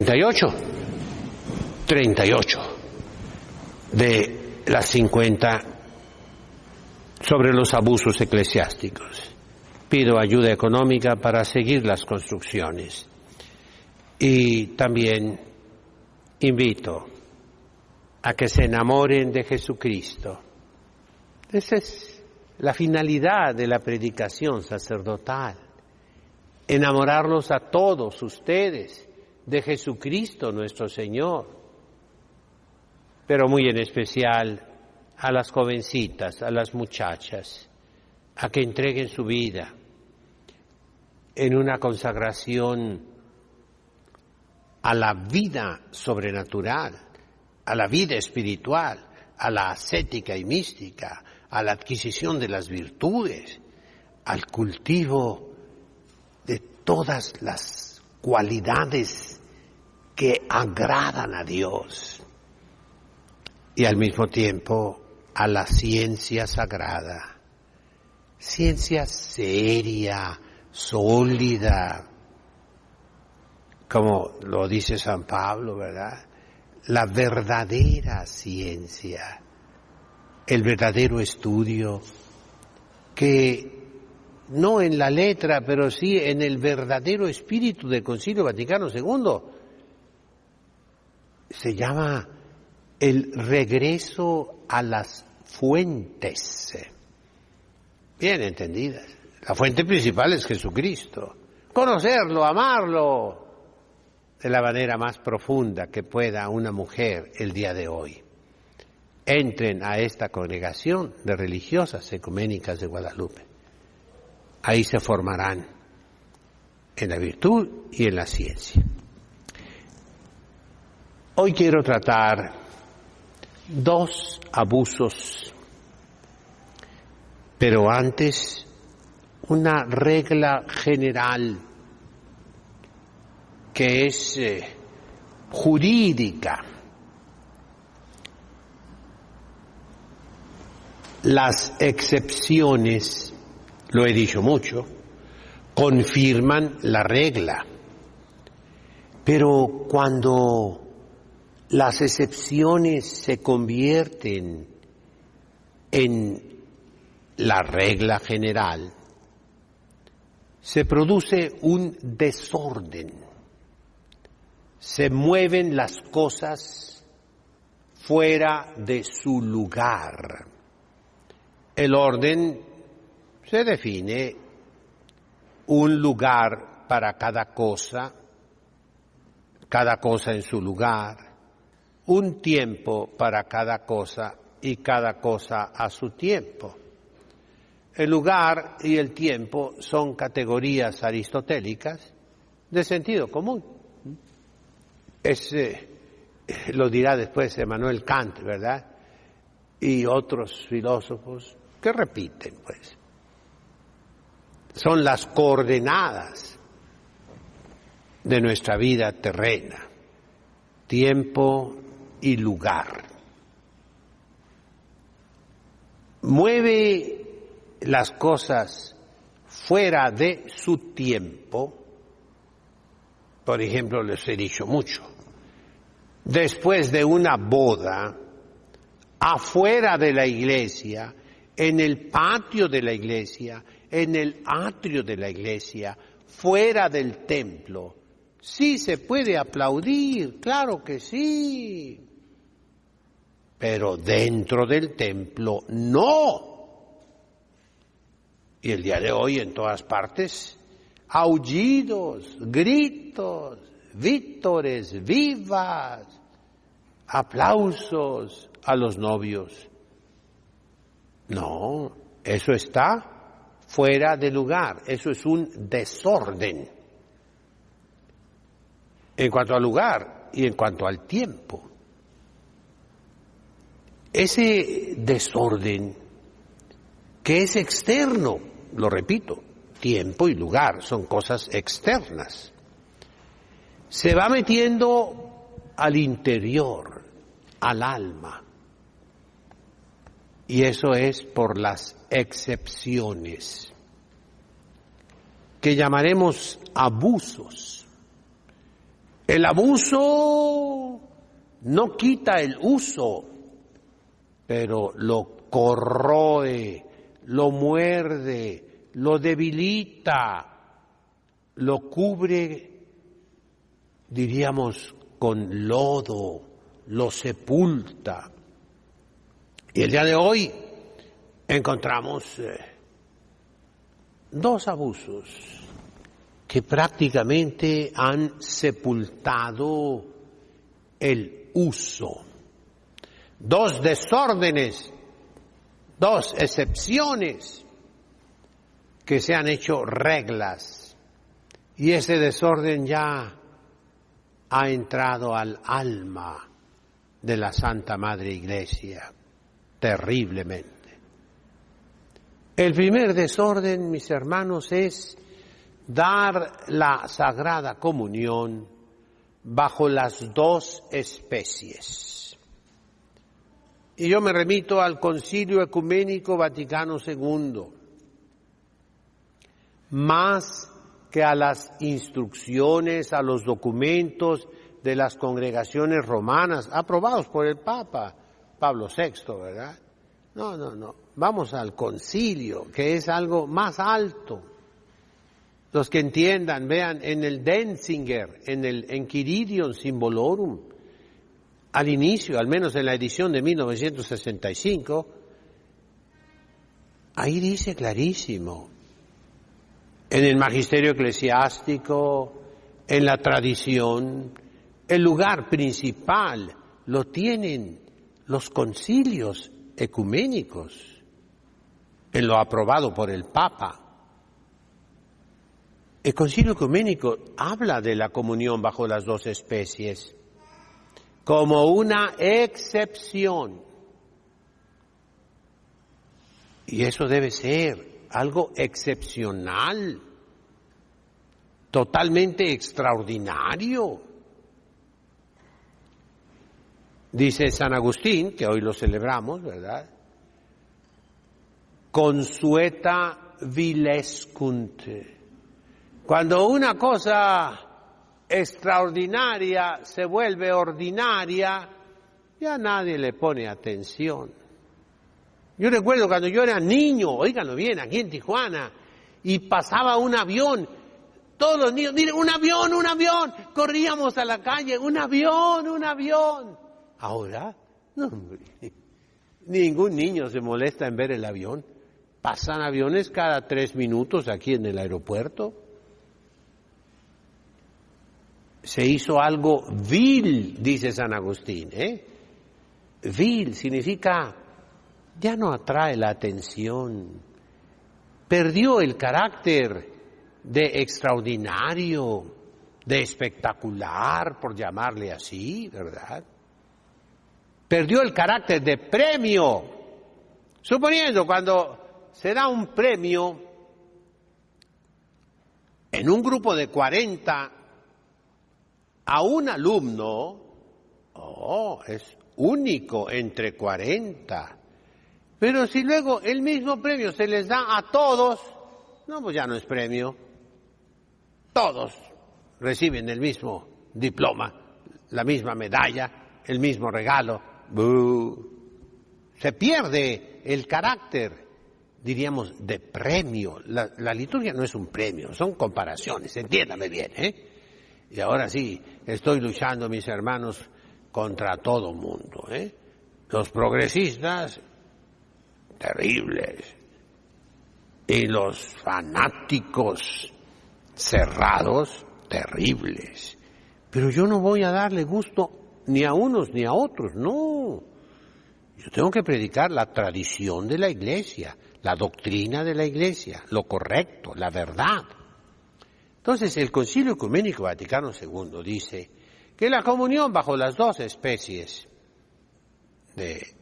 38 de las 50 sobre los abusos eclesiásticos. Pido ayuda económica para seguir las construcciones y también invito a que se enamoren de Jesucristo. Esa es la finalidad de la predicación sacerdotal, enamorarlos a todos ustedes de Jesucristo nuestro Señor, pero muy en especial a las jovencitas, a las muchachas, a que entreguen su vida en una consagración a la vida sobrenatural, a la vida espiritual, a la ascética y mística, a la adquisición de las virtudes, al cultivo de todas las cualidades que agradan a Dios y al mismo tiempo a la ciencia sagrada, ciencia seria, sólida, como lo dice San Pablo, ¿verdad? La verdadera ciencia, el verdadero estudio, que no en la letra, pero sí en el verdadero espíritu del Concilio Vaticano II, se llama el regreso a las fuentes, bien entendidas. La fuente principal es Jesucristo. Conocerlo, amarlo, de la manera más profunda que pueda una mujer el día de hoy. Entren a esta congregación de religiosas ecuménicas de Guadalupe. Ahí se formarán en la virtud y en la ciencia. Hoy quiero tratar dos abusos, pero antes una regla general que es jurídica. Las excepciones, lo he dicho mucho, confirman la regla, pero cuando las excepciones se convierten en la regla general, se produce un desorden, se mueven las cosas fuera de su lugar. El orden se define un lugar para cada cosa en su lugar, un tiempo para cada cosa y cada cosa a su tiempo. El lugar y el tiempo son categorías aristotélicas de sentido común. Lo dirá después Emmanuel Kant, ¿verdad? Y otros filósofos que repiten, pues. Son las coordenadas de nuestra vida terrena, tiempo y lugar. Mueve las cosas fuera de su tiempo. Por ejemplo, les he dicho mucho, después de una boda, afuera de la iglesia, en el patio de la iglesia, en el atrio de la iglesia, fuera del templo, sí se puede aplaudir, claro que sí, pero dentro del templo no. Y el día de hoy en todas partes, aullidos, gritos, vítores, vivas, aplausos a los novios. No, eso está fuera de lugar, eso es un desorden en cuanto al lugar y en cuanto al tiempo. Ese desorden que es externo, lo repito, tiempo y lugar son cosas externas, se va metiendo al interior, al alma, y eso es por las excepciones, que llamaremos abusos. El abuso no quita el uso, pero lo corroe, lo muerde, lo debilita, lo cubre, diríamos, con lodo, lo sepulta. Y el día de hoy encontramos dos abusos que prácticamente han sepultado el uso. Dos desórdenes, dos excepciones que se han hecho reglas. Y ese desorden ya ha entrado al alma de la Santa Madre Iglesia, terriblemente. El primer desorden, mis hermanos, es dar la Sagrada Comunión bajo las dos especies. Y yo me remito al Concilio Ecuménico Vaticano II, más que a las instrucciones, a los documentos de las congregaciones romanas, aprobados por el Papa Pablo VI, ¿verdad? No. Vamos al concilio, que es algo más alto. Los que entiendan, vean en el Denzinger, en el Enchiridion Symbolorum, al inicio, al menos en la edición de 1965, ahí dice clarísimo, en el magisterio eclesiástico, en la tradición, el lugar principal lo tienen los concilios ecuménicos, en lo aprobado por el Papa. El Concilio Ecuménico habla de la comunión bajo las dos especies como una excepción. Y eso debe ser algo excepcional, totalmente extraordinario. Dice San Agustín, que hoy lo celebramos, ¿verdad? Consueta vilescunt. Cuando una cosa extraordinaria se vuelve ordinaria, ya nadie le pone atención. Yo recuerdo cuando yo era niño, óiganlo bien, aquí en Tijuana, y pasaba un avión, todos los niños, miren, un avión, corríamos a la calle, un avión. Ahora, no, hombre, ningún niño se molesta en ver el avión. Pasan aviones cada 3 minutos aquí en el aeropuerto. Se hizo algo vil, dice San Agustín, Vil significa, ya no atrae la atención, perdió el carácter de extraordinario, de espectacular, por llamarle así, ¿verdad? Perdió el carácter de premio. Suponiendo cuando se da un premio en un grupo de 40 a un alumno, es único entre 40. Pero si luego el mismo premio se les da a todos, no, pues ya no es premio. Todos reciben el mismo diploma, la misma medalla, el mismo regalo. Se pierde el carácter, diríamos, de premio. La liturgia no es un premio, son comparaciones, entiéndame bien, Y ahora sí, estoy luchando, mis hermanos, contra todo mundo, Los progresistas, terribles. Y los fanáticos cerrados, terribles. Pero yo no voy a darle gusto ni a unos ni a otros, no. Yo tengo que predicar la tradición de la Iglesia, la doctrina de la Iglesia, lo correcto, la verdad. Entonces el Concilio Ecuménico Vaticano II dice que la comunión bajo las dos especies de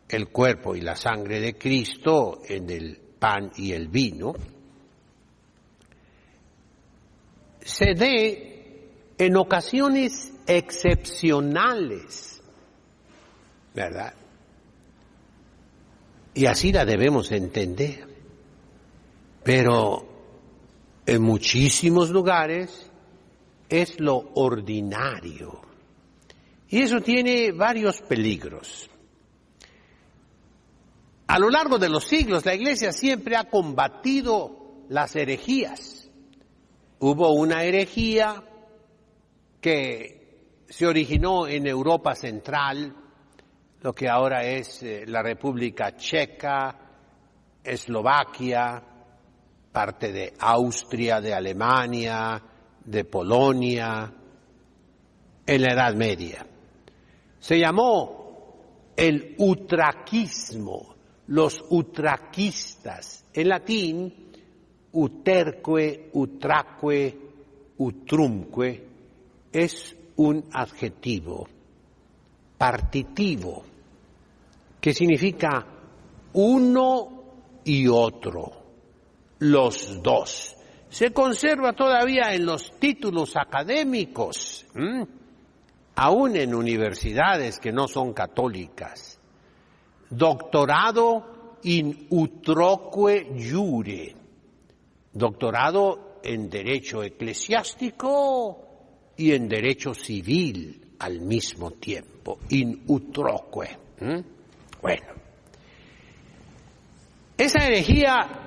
el cuerpo y la sangre de Cristo en el pan y el vino se dé en ocasiones excepcionales, ¿verdad? Y así la debemos entender. Pero en muchísimos lugares es lo ordinario. Y eso tiene varios peligros. A lo largo de los siglos, la Iglesia siempre ha combatido las herejías. Hubo una herejía que se originó en Europa Central, lo que ahora es la República Checa, Eslovaquia, parte de Austria, de Alemania, de Polonia, en la Edad Media. Se llamó el utraquismo, los utraquistas, en latín, uterque, utraque, utrumque, es un adjetivo partitivo que significa uno y otro, los dos. Se conserva todavía en los títulos académicos, aún en universidades que no son católicas. Doctorado in utroque iure, doctorado en derecho eclesiástico y en derecho civil al mismo tiempo, in utroque. Bueno, esa herejía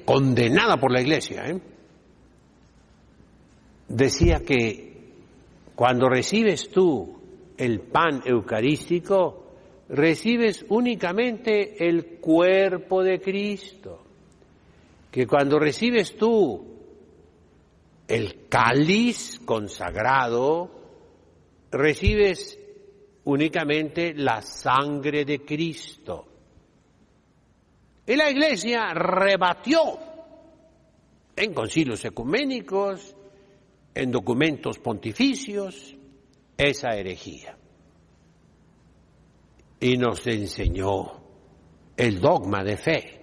condenada por la Iglesia, decía que cuando recibes tú el pan eucarístico, recibes únicamente el cuerpo de Cristo, que cuando recibes tú el cáliz consagrado, recibes únicamente la sangre de Cristo. Y la Iglesia rebatió en concilios ecuménicos, en documentos pontificios, esa herejía. Y nos enseñó el dogma de fe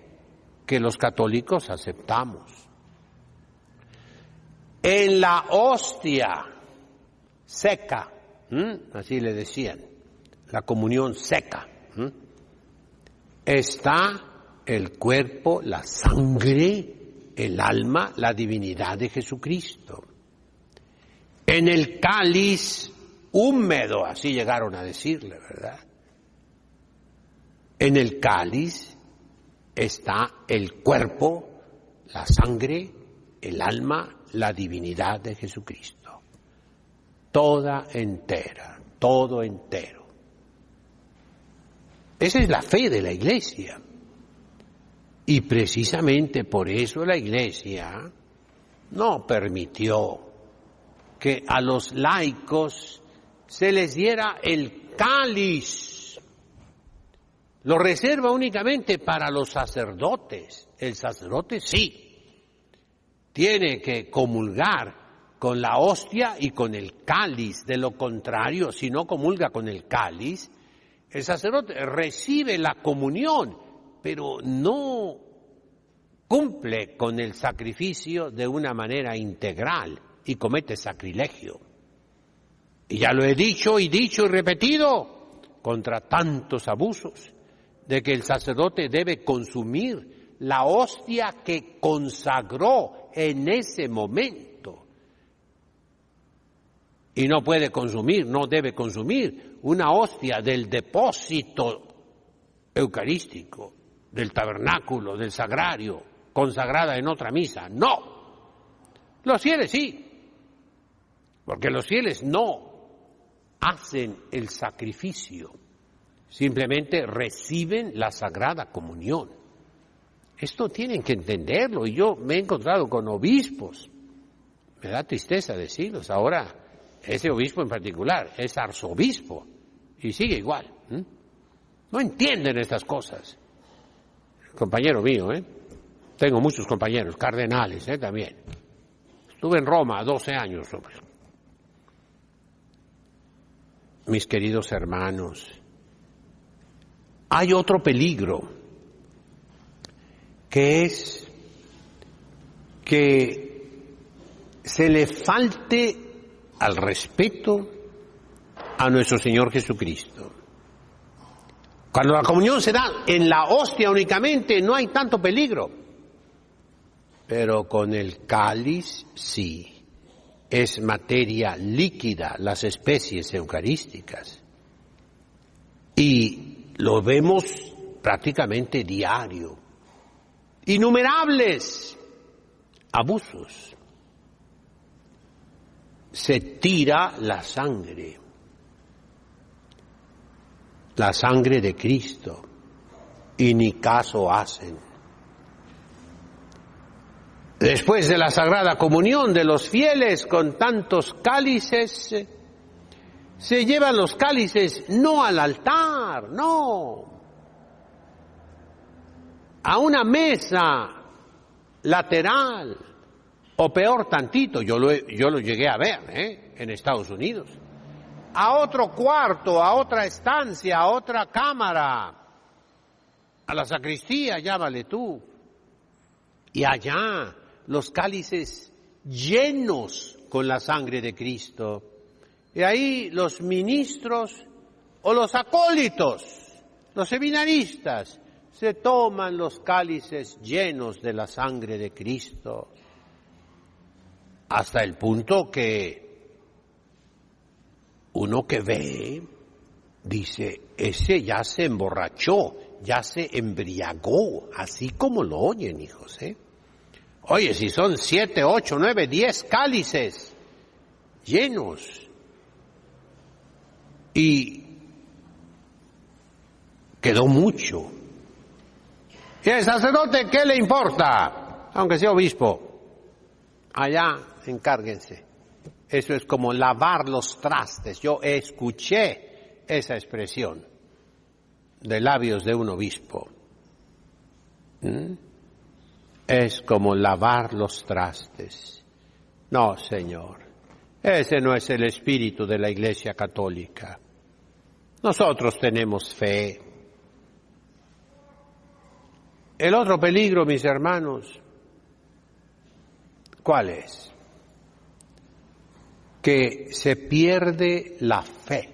que los católicos aceptamos. En la hostia seca, así le decían, la comunión seca, está el cuerpo, la sangre, el alma, la divinidad de Jesucristo. En el cáliz húmedo, así llegaron a decirle, ¿verdad? En el cáliz está el cuerpo, la sangre, el alma, la divinidad de Jesucristo. Toda entera, todo entero. Esa es la fe de la Iglesia. Y precisamente por eso la Iglesia no permitió que a los laicos se les diera el cáliz. Lo reserva únicamente para los sacerdotes. El sacerdote sí tiene que comulgar con la hostia y con el cáliz. De lo contrario, si no comulga con el cáliz, el sacerdote recibe la comunión, pero no cumple con el sacrificio de una manera integral y comete sacrilegio. Y ya lo he dicho y repetido contra tantos abusos, de que el sacerdote debe consumir la hostia que consagró en ese momento. Y no puede consumir, no debe consumir una hostia del depósito eucarístico, del tabernáculo, del sagrario, consagrada en otra misa. No. Los fieles sí, porque los fieles no hacen el sacrificio, simplemente reciben la Sagrada Comunión. Esto tienen que entenderlo, y yo me he encontrado con obispos, me da tristeza decirlos, ahora ese obispo en particular es arzobispo y sigue igual. No entienden estas cosas. Compañero mío, tengo muchos compañeros, cardenales también. Estuve en Roma 12 años, hombre. Mis queridos hermanos, hay otro peligro, que es que se le falte al respeto a nuestro Señor Jesucristo. Cuando la comunión se da en la hostia únicamente, no hay tanto peligro, pero con el cáliz sí. es materia líquida, las especies eucarísticas. Y lo vemos prácticamente diario. Innumerables abusos. Se tira la sangre de Cristo, y ni caso hacen. Después de la Sagrada Comunión de los fieles con tantos cálices, se llevan los cálices no al altar, no, a una mesa lateral, o peor tantito, yo lo llegué a ver en Estados Unidos, a otro cuarto, a otra estancia, a otra cámara, a la sacristía, llámale tú, y allá los cálices llenos con la sangre de Cristo. Y ahí los ministros o los acólitos, los seminaristas, se toman los cálices llenos de la sangre de Cristo, hasta el punto que uno que ve dice, ese ya se emborrachó, ya se embriagó, así como lo oyen, hijos, Oye, si son 7, 8, 9, 10 cálices llenos, y quedó mucho. ¿Y el sacerdote qué le importa? Aunque sea obispo, allá encárguense. Eso es como lavar los trastes. Yo escuché esa expresión de labios de un obispo. Es como lavar los trastes. No, Señor, ese no es el espíritu de la Iglesia Católica. Nosotros tenemos fe. El otro peligro, mis hermanos, ¿cuál es? Que se pierde la fe.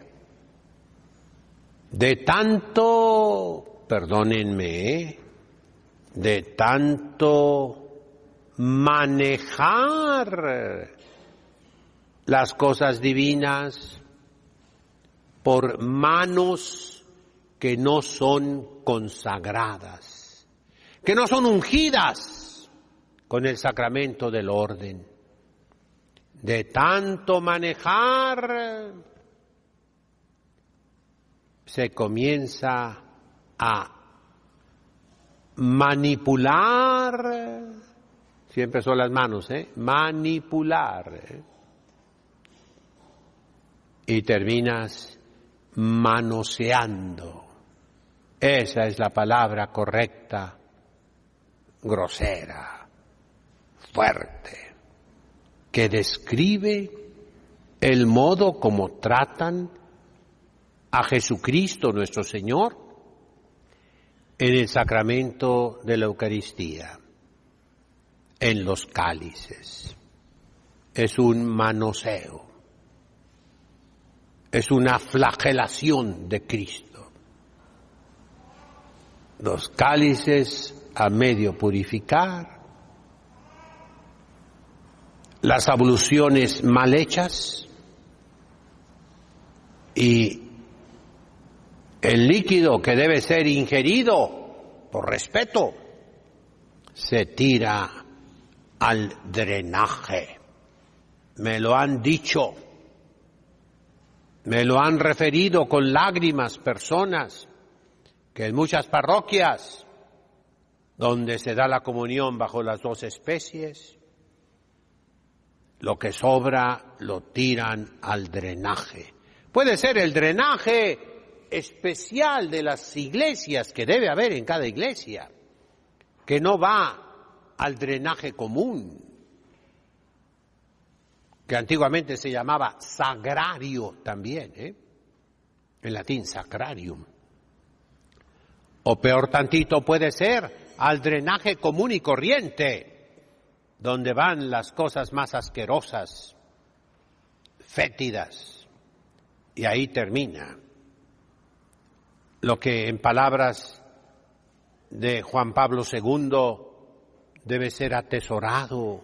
De tanto, perdónenme, de tanto manejar las cosas divinas por manos que no son consagradas, que no son ungidas con el sacramento del orden. De tanto manejar, se comienza a manipular, siempre son las manos, manipular, y terminas manoseando. Esa es la palabra correcta, grosera, fuerte, que describe el modo como tratan a Jesucristo nuestro Señor en el sacramento de la Eucaristía, en los cálices. Es un manoseo, es una flagelación de Cristo. Los cálices a medio purificar, las abluciones mal hechas y el líquido que debe ser ingerido por respeto se tira al drenaje. Me lo han dicho, me lo han referido con lágrimas personas que en muchas parroquias donde se da la comunión bajo las dos especies, lo que sobra lo tiran al drenaje. Puede ser el drenaje especial de las iglesias que debe haber en cada iglesia, que no va al drenaje común, que antiguamente se llamaba sagrario también, en latín sacrarium. O peor tantito puede ser al drenaje común y corriente, donde van las cosas más asquerosas, fétidas, y ahí termina. Lo que en palabras de Juan Pablo II debe ser atesorado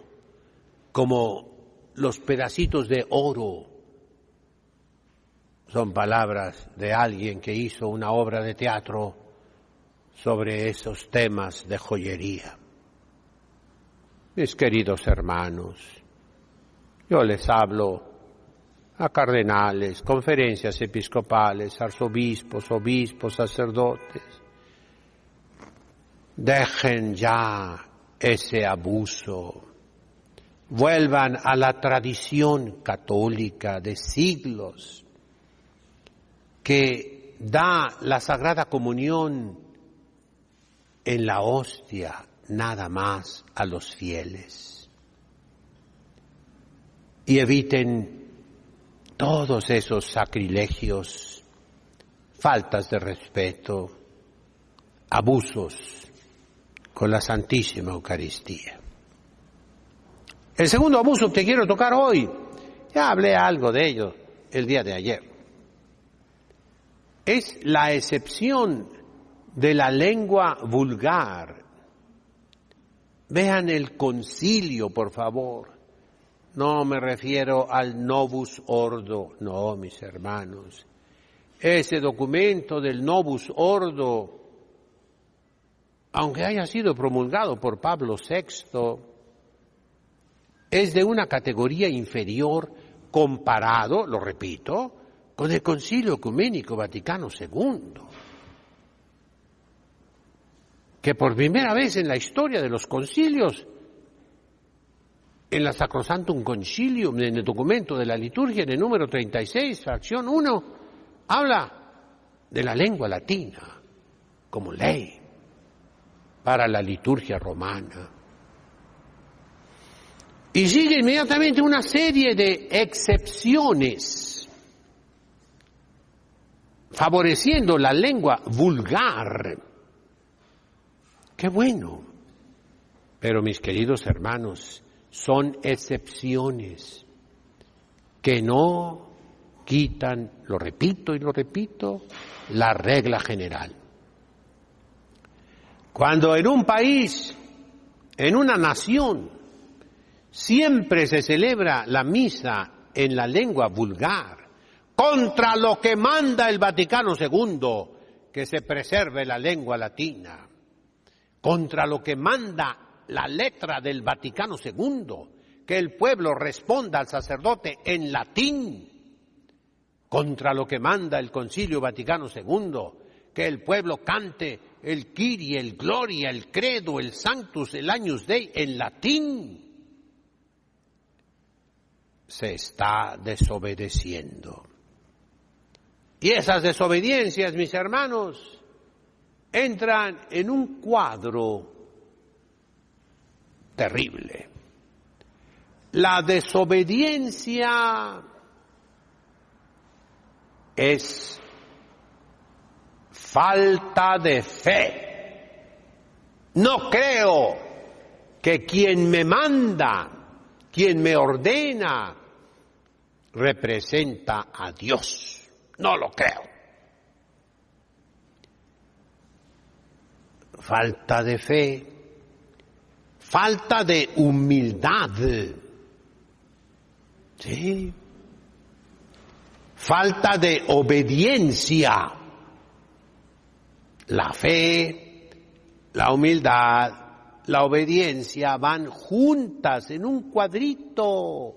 como los pedacitos de oro. Son palabras de alguien que hizo una obra de teatro sobre esos temas de joyería. Mis queridos hermanos, yo les hablo a cardenales, conferencias episcopales, arzobispos, obispos, sacerdotes. Dejen ya ese abuso. Vuelvan a la tradición católica de siglos que da la Sagrada Comunión en la hostia nada más a los fieles. Y eviten todos esos sacrilegios, faltas de respeto, abusos con la Santísima Eucaristía. El segundo abuso que quiero tocar hoy, ya hablé algo de ello el día de ayer, es la excepción de la lengua vulgar. Vean el concilio, por favor. No me refiero al Novus Ordo, no, mis hermanos. Ese documento del Novus Ordo, aunque haya sido promulgado por Pablo VI, es de una categoría inferior comparado, lo repito, con el Concilio Ecuménico Vaticano II, que por primera vez en la historia de los concilios, en la Sacrosanctum Concilium, en el documento de la liturgia, en el número 36, fracción 1, habla de la lengua latina como ley para la liturgia romana. Y sigue inmediatamente una serie de excepciones, favoreciendo la lengua vulgar. ¡Qué bueno! Pero mis queridos hermanos, son excepciones que no quitan, lo repito y lo repito, la regla general. Cuando en un país, en una nación, siempre se celebra la misa en la lengua vulgar, contra lo que manda el Vaticano II, que se preserve la lengua latina, contra lo que manda la letra del Vaticano II, que el pueblo responda al sacerdote en latín, contra lo que manda el Concilio Vaticano II, que el pueblo cante el Kyrie, el Gloria, el Credo, el Sanctus, el Agnus Dei en latín. Se está desobedeciendo. Y esas desobediencias, mis hermanos, entran en un cuadro terrible. La desobediencia es falta de fe. No creo que quien me manda, quien me ordena, representa a Dios. No lo creo. Falta de fe, falta de humildad, ¿sí? Falta de obediencia. La fe, la humildad, la obediencia van juntas en un cuadrito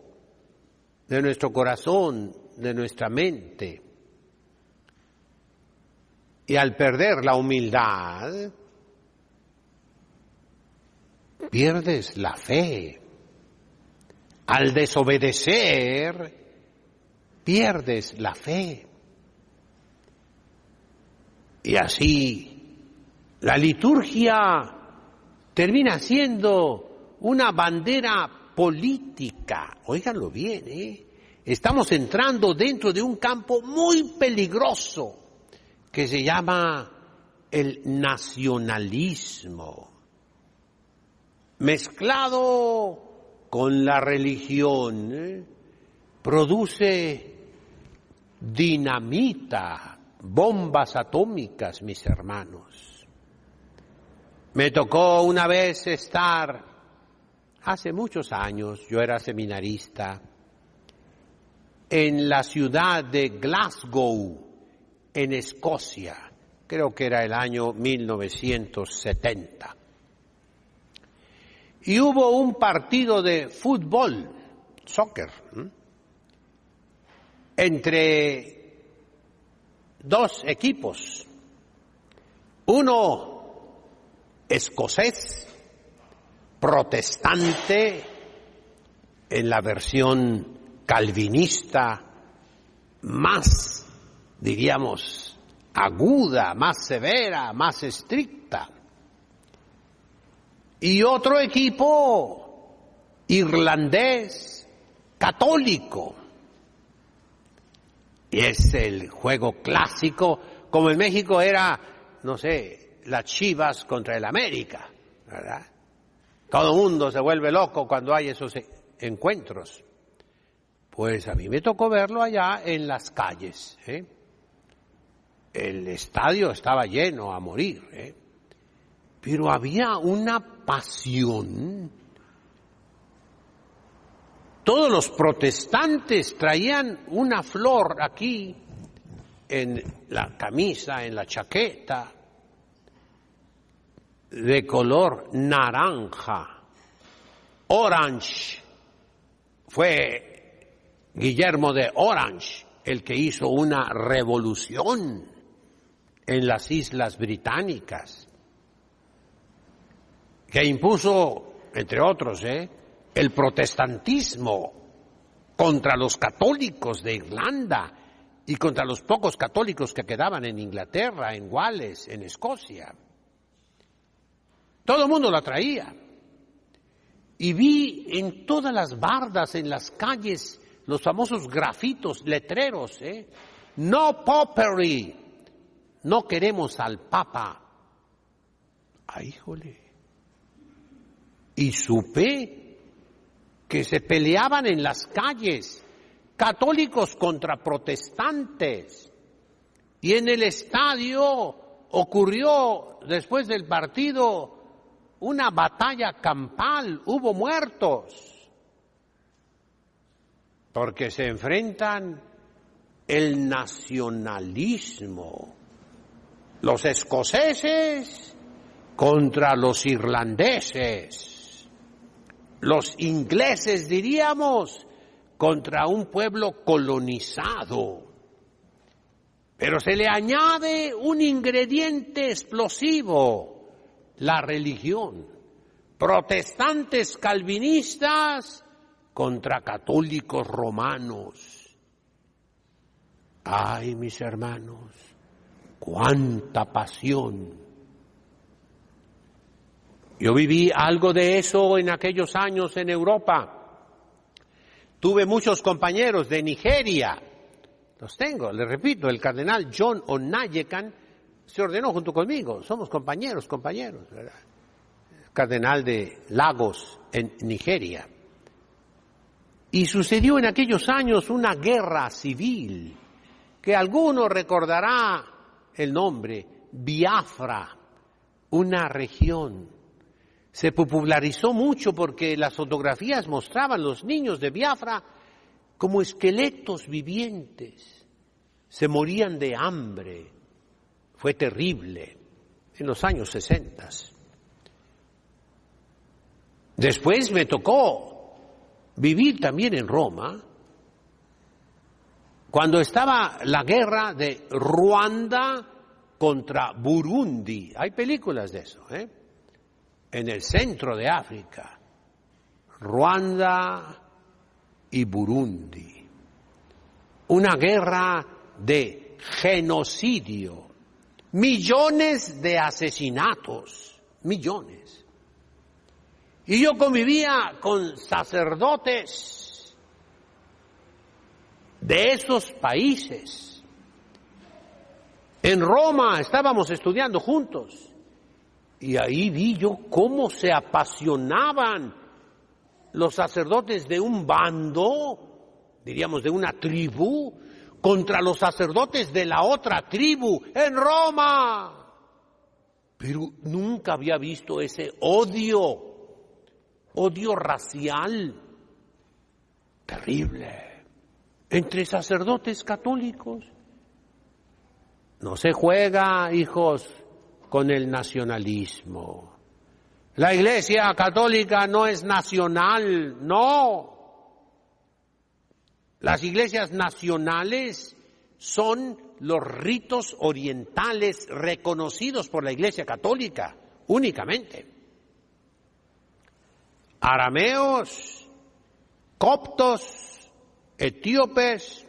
de nuestro corazón, de nuestra mente. Y al perder la humildad, pierdes la fe. Al desobedecer, pierdes la fe. Y así, la liturgia termina siendo una bandera política. Óiganlo bien, Estamos entrando dentro de un campo muy peligroso que se llama el nacionalismo, mezclado con la religión, produce dinamita, bombas atómicas, mis hermanos. Me tocó una vez estar hace muchos años, yo era seminarista en la ciudad de Glasgow, en Escocia. Creo que era el año 1970. Y hubo un partido de fútbol, soccer, entre dos equipos. Uno escocés, protestante, en la versión calvinista más, diríamos, aguda, más severa, más estricta. Y otro equipo irlandés, católico. Y es el juego clásico, como en México era, no sé, las Chivas contra el América, ¿verdad? Todo el mundo se vuelve loco cuando hay esos encuentros. Pues a mí me tocó verlo allá en las calles, ¿eh? El estadio estaba lleno a morir, ¿eh? Pero había una pasión. Todos los protestantes traían una flor aquí, en la camisa, en la chaqueta, de color naranja, orange. Fue Guillermo de Orange el que hizo una revolución en las Islas Británicas, que impuso, entre otros, el protestantismo contra los católicos de Irlanda y contra los pocos católicos que quedaban en Inglaterra, en Gales, en Escocia. Todo el mundo la traía. Y vi en todas las bardas, en las calles, los famosos grafitos, letreros, No Popery, no queremos al Papa. ¡Ay, híjole! Y supe que se peleaban en las calles, católicos contra protestantes. Y en el estadio ocurrió, después del partido, una batalla campal, hubo muertos, porque se enfrentan el nacionalismo, los escoceses contra los irlandeses, los ingleses, diríamos, contra un pueblo colonizado. Pero se le añade un ingrediente explosivo: la religión. Protestantes calvinistas contra católicos romanos. Ay, mis hermanos, cuánta pasión. Yo viví algo de eso en aquellos años en Europa. Tuve muchos compañeros de Nigeria. Los tengo, les repito, el cardenal John Onayekan se ordenó junto conmigo. Somos compañeros, ¿verdad? Cardenal de Lagos, en Nigeria. Y sucedió en aquellos años una guerra civil, que alguno recordará el nombre, Biafra, una región. Se popularizó mucho porque las fotografías mostraban los niños de Biafra como esqueletos vivientes. Se morían de hambre. Fue terrible en los años 60. Después me tocó vivir también en Roma, cuando estaba la guerra de Ruanda contra Burundi. Hay películas de eso, en el centro de África, Ruanda y Burundi. Una guerra de genocidio, millones de asesinatos, millones. Y yo convivía con sacerdotes de esos países. En Roma estábamos estudiando juntos. Y ahí vi yo cómo se apasionaban los sacerdotes de un bando, diríamos de una tribu, contra los sacerdotes de la otra tribu en Roma. Pero nunca había visto ese odio odio racial terrible entre sacerdotes católicos. No se juega, hijos, con el nacionalismo. La Iglesia Católica no es nacional, no. Las iglesias nacionales son los ritos orientales reconocidos por la Iglesia Católica únicamente. Arameos, coptos, etíopes,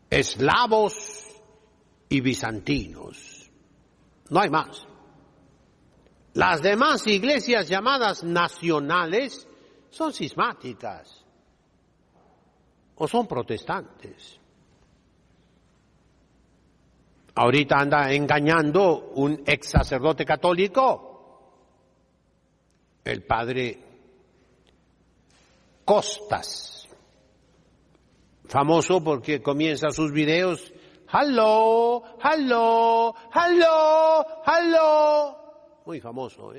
eslavos y bizantinos. No hay más. Las demás iglesias llamadas nacionales son cismáticas o son protestantes. Ahorita anda engañando un ex sacerdote católico, el padre Costas, famoso porque comienza sus videos, hello, hello, hello, hello, muy famoso,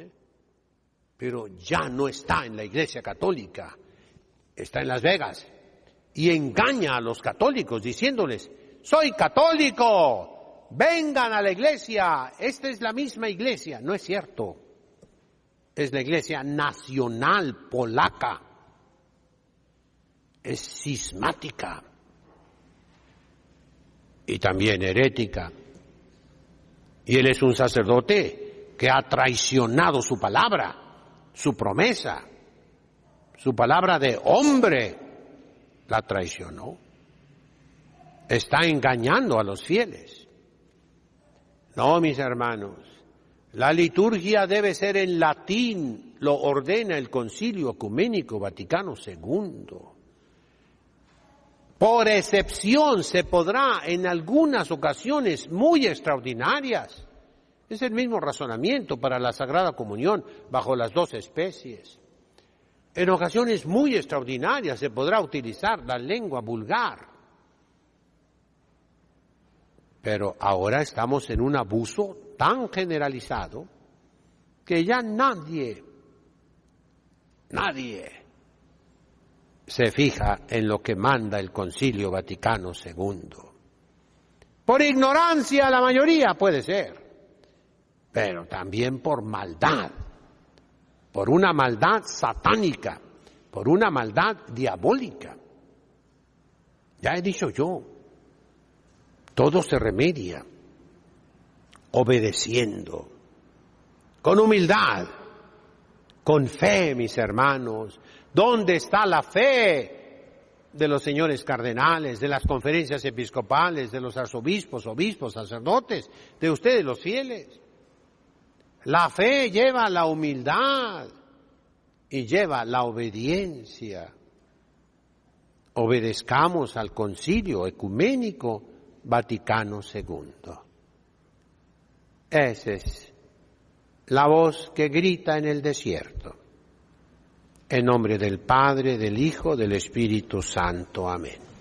pero ya no está en la Iglesia Católica, está en Las Vegas y engaña a los católicos diciéndoles, soy católico, vengan a la iglesia, esta es la misma iglesia. No es cierto, es la Iglesia Nacional Polaca, es cismática y también herética. Y él es un sacerdote que ha traicionado su palabra, su promesa, su palabra de hombre, la traicionó. Está engañando a los fieles. No, mis hermanos, la liturgia debe ser en latín, lo ordena el Concilio Ecuménico Vaticano II. Por excepción se podrá en algunas ocasiones muy extraordinarias. Es el mismo razonamiento para la Sagrada Comunión bajo las dos especies. En ocasiones muy extraordinarias se podrá utilizar la lengua vulgar. Pero ahora estamos en un abuso tan generalizado que ya nadie se fija en lo que manda el Concilio Vaticano II. Por ignorancia la mayoría puede ser, pero también por maldad, por una maldad satánica, por una maldad diabólica. Ya he dicho yo, todo se remedia obedeciendo, con humildad, con fe, mis hermanos. ¿Dónde está la fe de los señores cardenales, de las conferencias episcopales, de los arzobispos, obispos, sacerdotes, de ustedes los fieles? La fe lleva la humildad y lleva la obediencia. Obedezcamos al Concilio Ecuménico Vaticano II. Esa es la voz que grita en el desierto. En nombre del Padre, del Hijo, del Espíritu Santo. Amén.